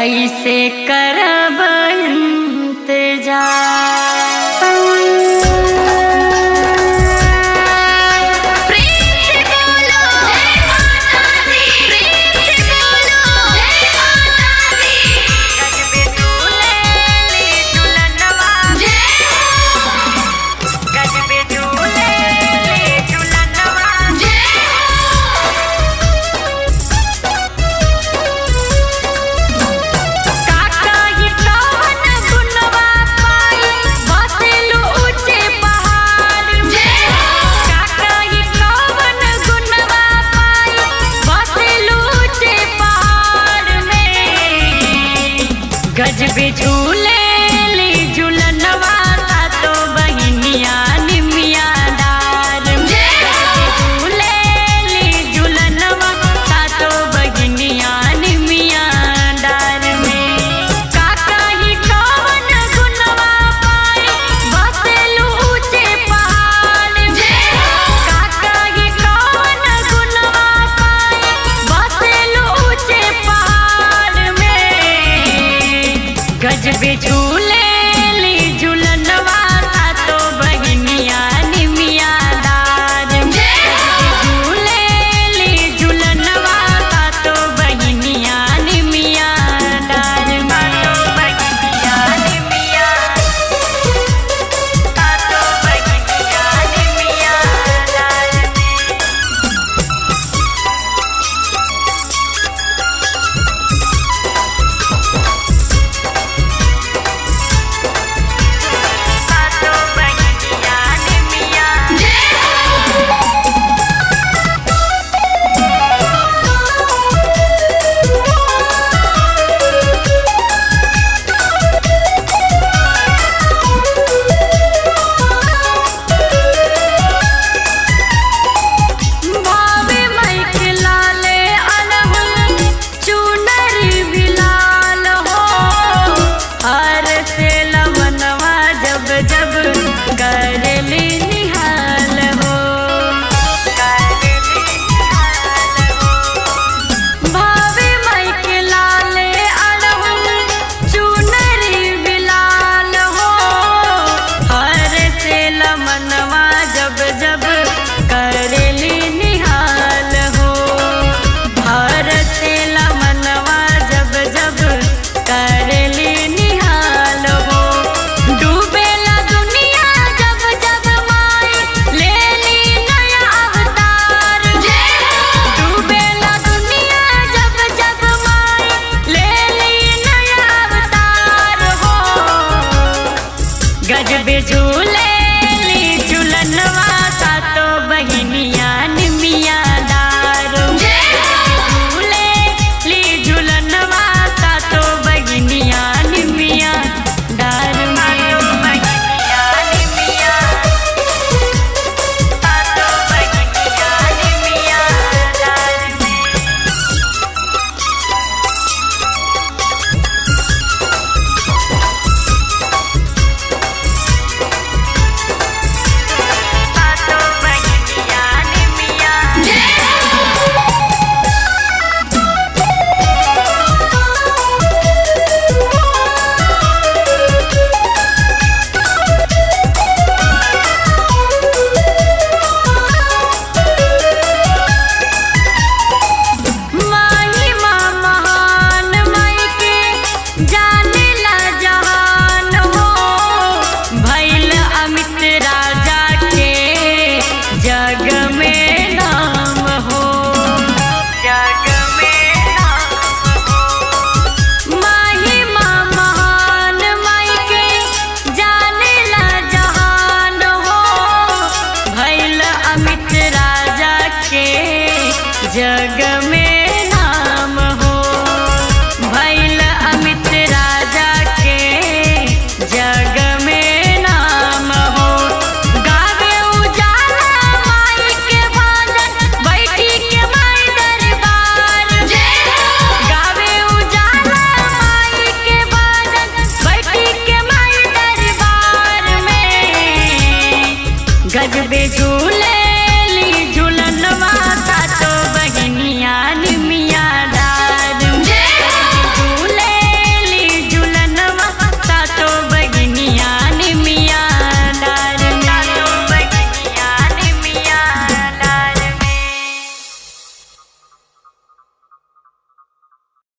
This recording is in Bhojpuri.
कैसे करब गजबे झूले ली झूलनवा सातो बहिनिया निमिया डार झूले ली झूलनवा सातो बहिनिया निमिया डार में काका ही कौन गुनवा पाई बसेलू ऊंचे पहाड़ में काका ही कौन गुनवा पाई बसेलू ऊंचे पहाड़ में गजबे झूले ली झूलनवा सातो बहिनिया निमिया डार झूले ली झूलनवा सातो बहिनिया निमिया डार सातो बहिनिया निमिया सातो बहिनिया निमिया डार गजबे झूले ली झूलनवा सातो बहिनिया निमिया डार झूले ली झूलनवा सातो बहिनिया निमिया डार सातो बहिनिया निमिया सातो बहिनिया निमिया डार जग